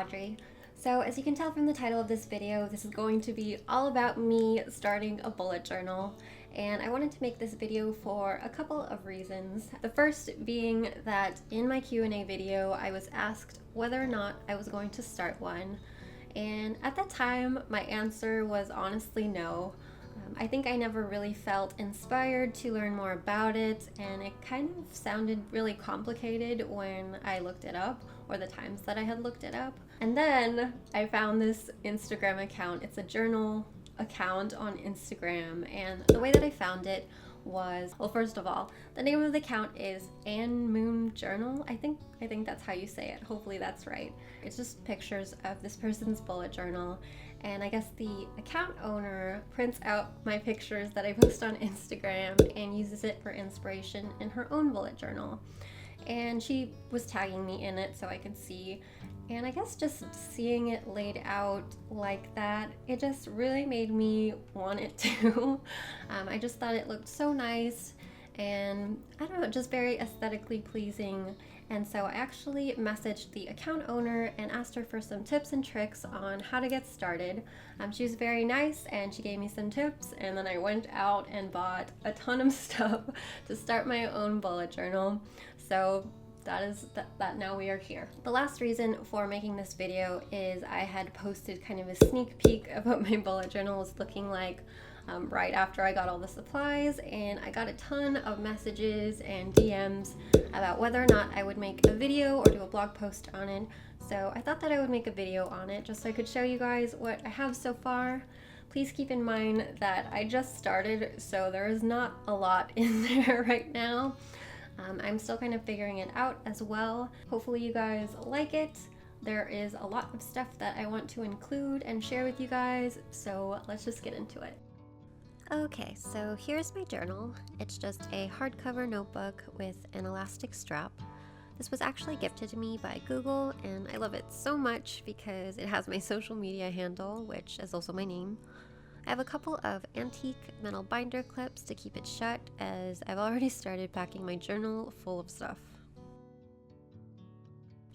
Audrey. So as you can tell from the title of this video, this is going to be all about me starting a bullet journal. And I wanted to make this video for a couple of reasons. The first being that in my Q&A video, I was asked whether or not I was going to start one. And at that time, my answer was honestly no. I think I never really felt inspired to learn more about it, and it kind of sounded really complicated when I looked it up, or the times that I had looked it up. And then I found this Instagram account. It's a journal account on Instagram, and the way that I found it was, well, first of all, the name of the account is Ann Moon Journal. I think that's how you say it. Hopefully that's right. It's just pictures of this person's bullet journal, and I guess the account owner prints out my pictures that I post on Instagram and uses it for inspiration in her own bullet journal. And she was tagging me in it so I could see. And I guess just seeing it laid out like that, it just really made me want it too. I just thought it looked so nice and I don't know, just very aesthetically pleasing. And so I actually messaged the account owner and asked her for some tips and tricks on how to get started. She was very nice and she gave me some tips, and then I went out and bought a ton of stuff to start my own bullet journal. So that now we are here. The last reason for making this video is I had posted kind of a sneak peek of what my bullet journal was looking like right after I got all the supplies, and I got a ton of messages and DMs about whether or not I would make a video or do a blog post on it. So I thought that I would make a video on it just so I could show you guys what I have so far. Please keep in mind that I just started, so there is not a lot in there right now. I'm still kind of figuring it out as well. Hopefully you guys like it. There is a lot of stuff that I want to include and share with you guys, so let's just get into it. Okay, so here's my journal. It's just a hardcover notebook with an elastic strap. This was actually gifted to me by Google, and I love it so much because it has my social media handle, which is also my name. I have a couple of antique metal binder clips to keep it shut, as I've already started packing my journal full of stuff.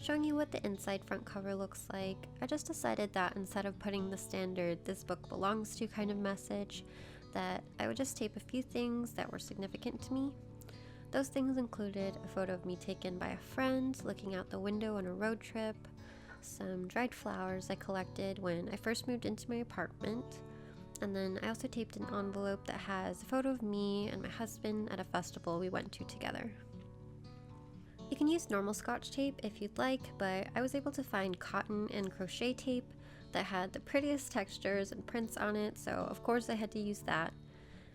Showing you what the inside front cover looks like, I just decided that instead of putting the standard "this book belongs to" kind of message, that I would just tape a few things that were significant to me. Those things included a photo of me taken by a friend looking out the window on a road trip, some dried flowers I collected when I first moved into my apartment, and then I also taped an envelope that has a photo of me and my husband at a festival we went to together. You can use normal Scotch tape if you'd like, but I was able to find cotton and crochet tape that had the prettiest textures and prints on it, so of course I had to use that.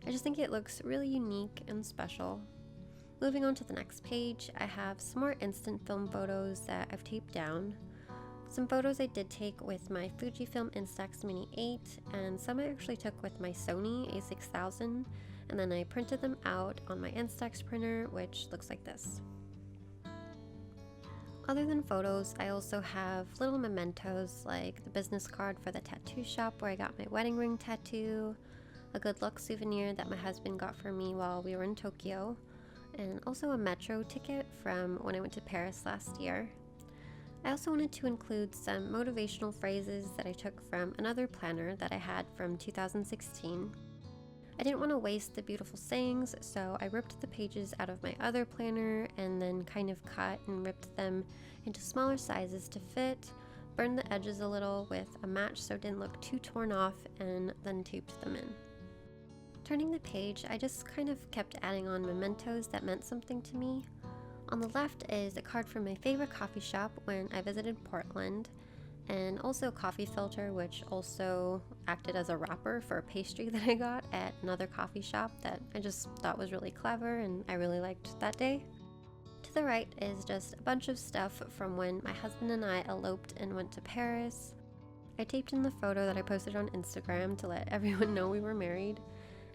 I just think it looks really unique and special. Moving on to the next page, I have some more instant film photos that I've taped down. Some photos I did take with my Fujifilm Instax Mini 8, and some I actually took with my Sony a6000, and then I printed them out on my Instax printer, which looks like this. Other than photos, I also have little mementos like the business card for the tattoo shop where I got my wedding ring tattoo, a good luck souvenir that my husband got for me while we were in Tokyo, and also a metro ticket from when I went to Paris last year. I also wanted to include some motivational phrases that I took from another planner that I had from 2016. I didn't want to waste the beautiful sayings, so I ripped the pages out of my other planner and then kind of cut and ripped them into smaller sizes to fit, burned the edges a little with a match so it didn't look too torn off, and then taped them in. Turning the page, I just kind of kept adding on mementos that meant something to me. On the left is a card from my favorite coffee shop when I visited Portland, and also a coffee filter, which also acted as a wrapper for a pastry that I got at another coffee shop that I just thought was really clever and I really liked that day. To the right is just a bunch of stuff from when my husband and I eloped and went to Paris. I taped in the photo that I posted on Instagram to let everyone know we were married.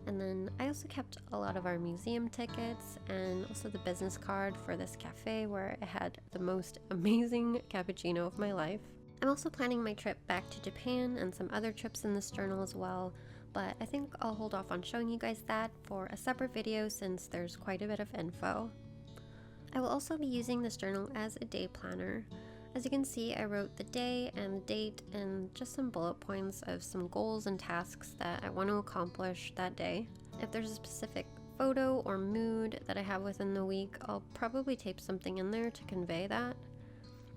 And then I also kept a lot of our museum tickets and also the business card for this cafe where I had the most amazing cappuccino of my life. I'm also planning my trip back to Japan and some other trips in this journal as well, but I think I'll hold off on showing you guys that for a separate video since there's quite a bit of info. I will also be using this journal as a day planner. As you can see, I wrote the day and the date and just some bullet points of some goals and tasks that I want to accomplish that day. If there's a specific photo or mood that I have within the week, I'll probably tape something in there to convey that.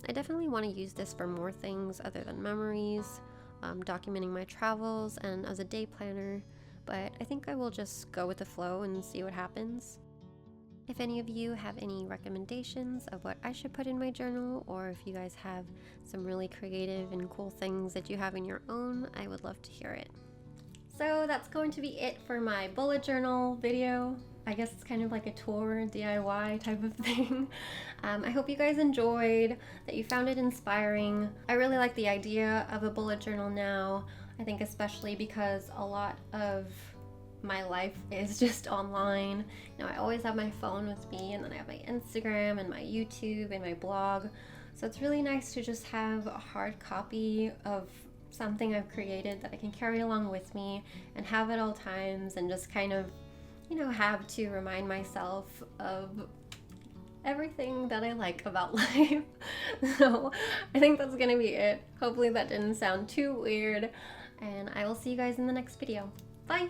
I definitely want to use this for more things other than memories, documenting my travels, and as a day planner, but I think I will just go with the flow and see what happens. If any of you have any recommendations of what I should put in my journal, or if you guys have some really creative and cool things that you have in your own, I would love to hear it. So that's going to be it for my bullet journal video. I guess it's kind of like a tour, DIY type of thing. I hope you guys enjoyed, that you found it inspiring. I really like the idea of a bullet journal now. I think especially because a lot of my life is just online. You know, I always have my phone with me, and then I have my Instagram and my YouTube and my blog. So it's really nice to just have a hard copy of something I've created that I can carry along with me and have at all times, and just kind of, you know, have to remind myself of everything that I like about life. So I think that's gonna be it. Hopefully that didn't sound too weird, and I will see you guys in the next video. Bye!